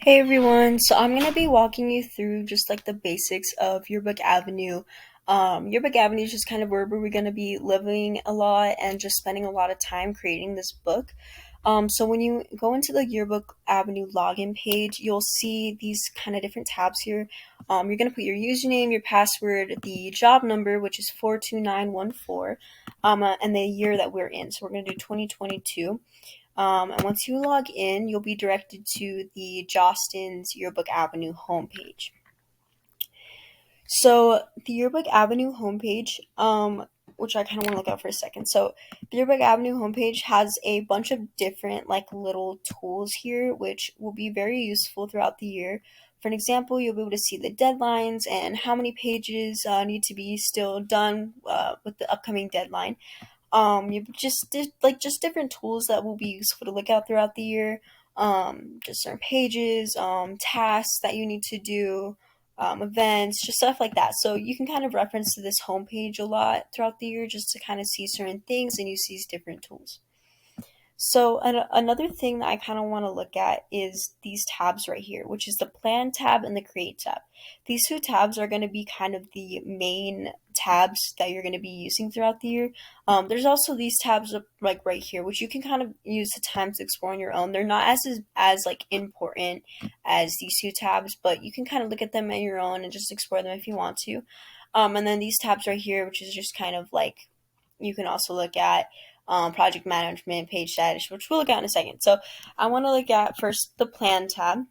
Hey everyone, so I'm gonna be walking you through just like the basics of Yearbook Avenue. Yearbook Avenue is just kind of where we're gonna be living a lot and just spending a lot of time creating this book. So when you go into the Yearbook Avenue login page, you'll see these kind of different tabs here. You're gonna put your username, your password, the job number, which is 42914, and the year that we're in. So we're gonna do 2022. And once you log in, you'll be directed to the Jostens Yearbook Avenue homepage. So the Yearbook Avenue homepage, which I kind of want to look at for a second. So the Yearbook Avenue homepage has a bunch of different like little tools here, which will be very useful throughout the year. For an example, you'll be able to see the deadlines and how many pages need to be still done with the upcoming deadline. You just did like just different tools that will be useful to look at throughout the year. Just certain pages, tasks that you need to do, events, just stuff like that. So you can kind of reference to this homepage a lot throughout the year just to kind of see certain things and use these different tools. So another thing that I kind of want to look at is these tabs right here, which is the Plan tab and the Create tab. These two tabs are going to be kind of the main tabs that you're going to be using throughout the year. There's also these tabs like right here, which you can kind of use the time to explore on your own. They're not as like important as these two tabs, but you can kind of look at them on your own and just explore them if you want to. And then these tabs right here, which is just kind of like you can also look at project management, page status, which we'll look at in a second. So I want to look at first the Plan tab.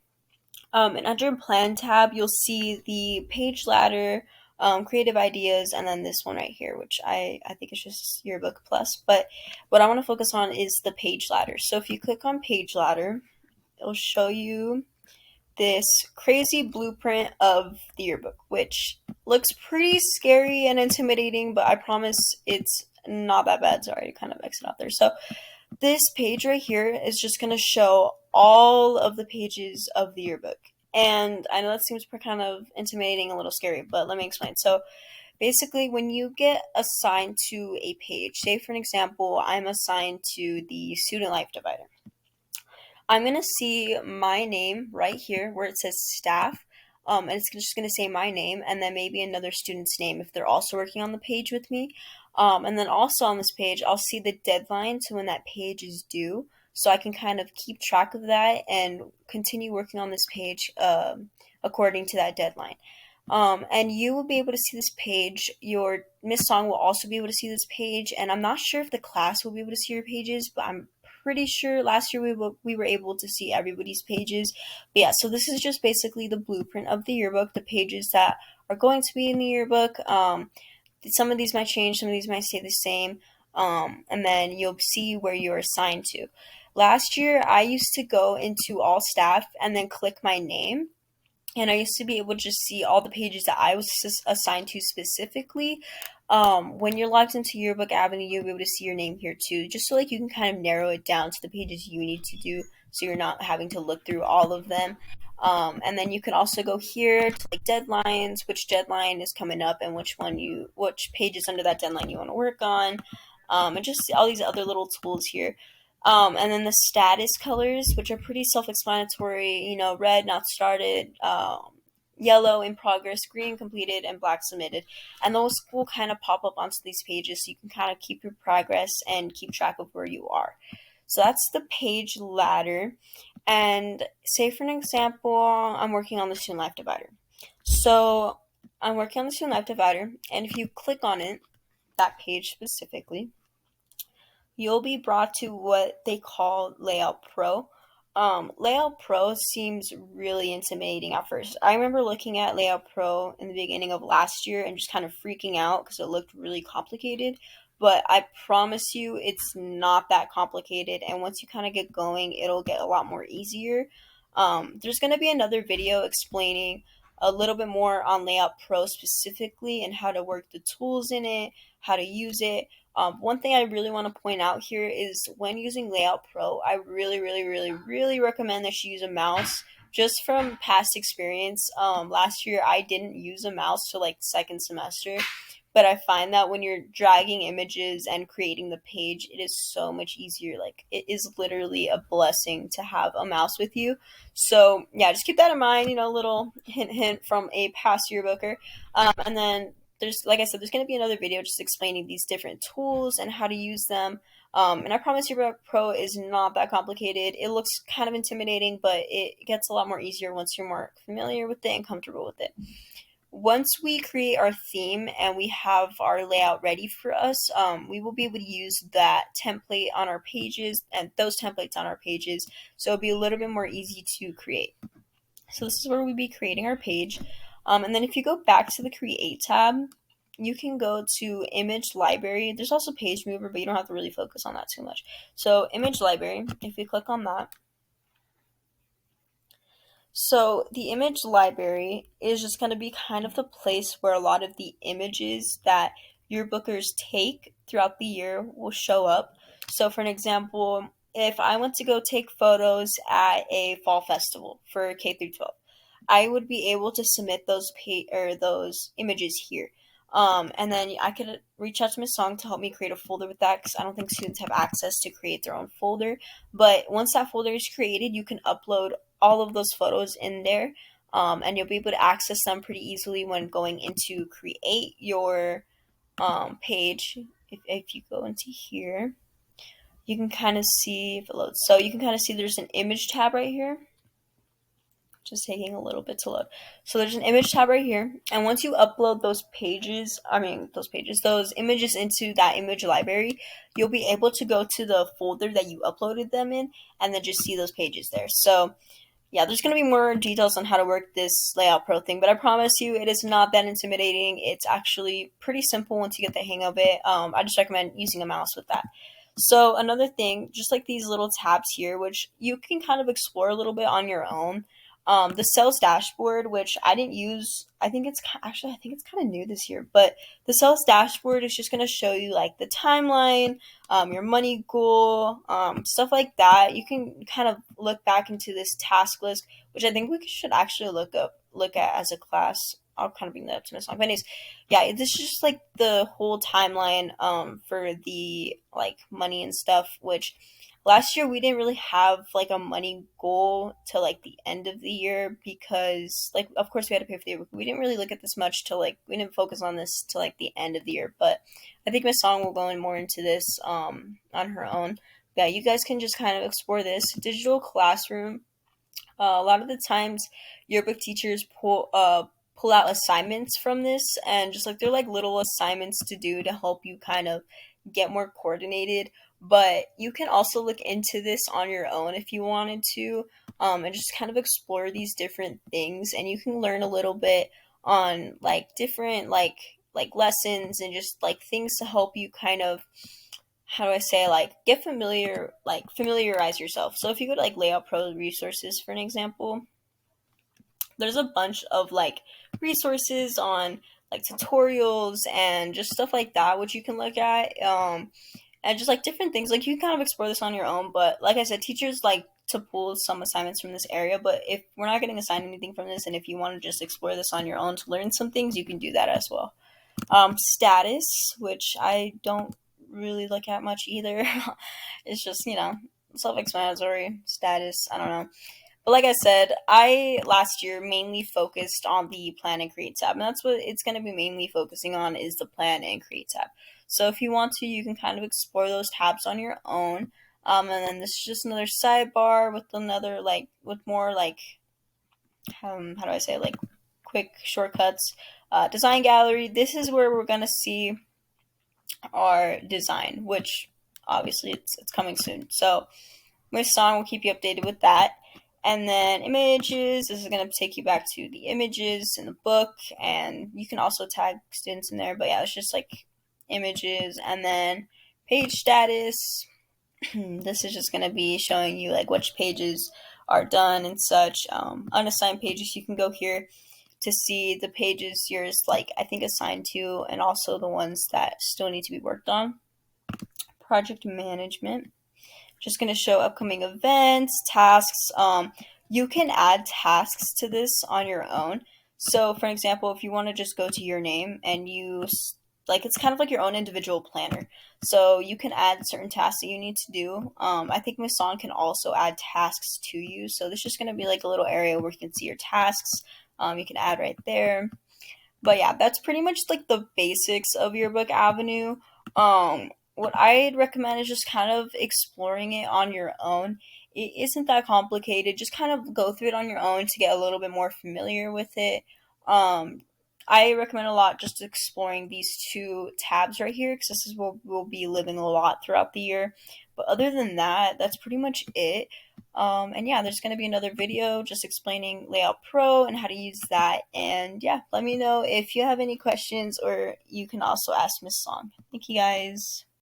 And under Plan tab, you'll see the page ladder, creative ideas, and then this one right here, which I think is just Yearbook Plus. But what I want to focus on is the page ladder. So if you click on page ladder, it'll show you this crazy blueprint of the yearbook, which looks pretty scary and intimidating, but I promise it's not that bad. Sorry to kind of exit out there. So this page right here is just going to show all of the pages of the yearbook. And I know that seems kind of intimidating, a little scary, but let me explain. So basically, when you get assigned to a page, say for an example, I'm assigned to the student life divider. I'm going to see my name right here where it says staff. And it's just going to say my name and then maybe another student's name if they're also working on the page with me. And then also on this page, I'll see the deadline to when that page is due. So I can kind of keep track of that and continue working on this page according to that deadline. And you will be able to see this page. Your Miss Song will also be able to see this page. And I'm not sure if the class will be able to see your pages, but I'm pretty sure last year we were able to see everybody's pages. But yeah, so this is just basically the blueprint of the yearbook, the pages that are going to be in the yearbook. Some of these might change, some of these might stay the same. And then you'll see where you're assigned to. Last year, I used to go into all staff and then click my name. And I used to be able to just see all the pages that I was assigned to specifically. When you're logged into Yearbook Avenue, you'll be able to see your name here too, just so like you can kind of narrow it down to the pages you need to do, so you're not having to look through all of them. And then you can also go here to like deadlines, which deadline is coming up, and which pages under that deadline you want to work on, and just all these other little tools here. And then the status colors, which are pretty self-explanatory, red, not started, yellow, in progress, green, completed, and black, submitted. And those will kind of pop up onto these pages so you can kind of keep your progress and keep track of where you are. So that's the page ladder. And say, for an example, I'm working on the student life divider. So I'm working on the student life divider, and if you click on it, that page specifically, you'll be brought to what they call Layout Pro. Layout Pro seems really intimidating at first. I remember looking at Layout Pro in the beginning of last year and just kind of freaking out because it looked really complicated. But I promise you, it's not that complicated. And once you kind of get going, it'll get a lot more easier. There's going to be another video explaining a little bit more on Layout Pro specifically and how to work the tools in it, how to use it. One thing I really want to point out here is when using Layout Pro, I really, really, really, really recommend that you use a mouse. Just from past experience, last year I didn't use a mouse till like second semester but I find that when you're dragging images and creating the page, it is so much easier. Like, it is literally a blessing to have a mouse with you. So yeah, just keep that in mind. A little hint, hint from a past yearbooker. And then there's, like I said, there's going to be another video just explaining these different tools and how to use them. And I promise Yearbook Pro is not that complicated. It looks kind of intimidating, but it gets a lot more easier once you're more familiar with it and comfortable with it. Once we create our theme and we have our layout ready for us, we will be able to use that template on our pages and those templates on our pages. So it'll be a little bit more easy to create. So this is where we'll be creating our page. And then if you go back to the Create tab, you can go to Image Library. There's also Page Mover, but you don't have to really focus on that too much. So Image Library, if you click on that, so the image library is just going to be kind of the place where a lot of the images that your bookers take throughout the year will show up. So for an example, if I went to go take photos at a fall festival for K through 12, I would be able to submit those images here. And then I could reach out to Miss Song to help me create a folder with that, because I don't think students have access to create their own folder. But once that folder is created, you can upload all of those photos in there, and you'll be able to access them pretty easily when going into create your page. If you go into here, you can kind of see if it loads. So you can kind of see there's an image tab right here. Just taking a little bit to load. So there's an image tab right here, and once you upload those images into that image library, you'll be able to go to the folder that you uploaded them in, and then just see those pages there. So yeah, there's going to be more details on how to work this Layout Pro thing, but I promise you it is not that intimidating. It's actually pretty simple once you get the hang of it. I just recommend using a mouse with that. So another thing, just like these little tabs here, which you can kind of explore a little bit on your own. The sales dashboard, which I didn't use, I think it's kind of new this year, but the sales dashboard is just going to show you like the timeline, your money goal, stuff like that. You can kind of look back into this task list, which I think we should actually look at as a class. I'll kind of bring that up to Miss Song. But anyways, yeah, this is just like the whole timeline for the like money and stuff, which last year we didn't really have like a money goal till like the end of the year, because like of course we had to pay for the year. We didn't really look at this much till like we didn't focus on this till like the end of the year. But I think Miss Song will go in more into this on her own. Yeah, you guys can just kind of explore this digital classroom. A lot of the times, yearbook teachers pull out assignments from this, and just like they're like little assignments to do to help you kind of get more coordinated. But you can also look into this on your own if you wanted to, and just kind of explore these different things, and you can learn a little bit on like different like lessons and just like things to help you kind of, how do I say, like get familiar, like familiarize yourself. So if you go to like Layout Pro resources for an example, there's a bunch of like resources on like tutorials and just stuff like that, which you can look at, and just like different things. Like you can kind of explore this on your own, but like I said, teachers like to pull some assignments from this area. But if we're not getting assigned anything from this, and if you want to just explore this on your own to learn some things, you can do that as well. Status, which I don't really look at much either. It's just, self-explanatory. Status, I don't know. But like I said, I last year mainly focused on the plan and create tab, and that's what it's going to be mainly focusing on, is the plan and create tab. So if you want to, you can kind of explore those tabs on your own. And then this is just another sidebar with another with more how do I say, like quick shortcuts. Design gallery. This is where we're going to see our design, which obviously it's coming soon. So my song will keep you updated with that. And then images, this is going to take you back to the images in the book, and you can also tag students in there. But yeah, it's just like images. And then page status, this is just going to be showing you like which pages are done and such. Unassigned pages, you can go here to see the pages you're like I think assigned to, and also the ones that still need to be worked on. Project management, just going to show upcoming events, tasks. You can add tasks to this on your own. So for example, if you want to just go to your name and you like it's kind of like your own individual planner. So you can add certain tasks that you need to do. I think Miss Song can also add tasks to you. So there's just going to be like a little area where you can see your tasks. You can add right there. But yeah, that's pretty much like the basics of Yearbook Avenue. What I'd recommend is just kind of exploring it on your own. It isn't that complicated. Just kind of go through it on your own to get a little bit more familiar with it. Um, I recommend a lot just exploring these two tabs right here because this is where we'll be living a lot throughout the year. But other than that, that's pretty much it. And yeah, there's going to be another video just explaining Layout Pro and how to use that. And yeah, let me know if you have any questions or you can also ask Miss Song. Thank you guys.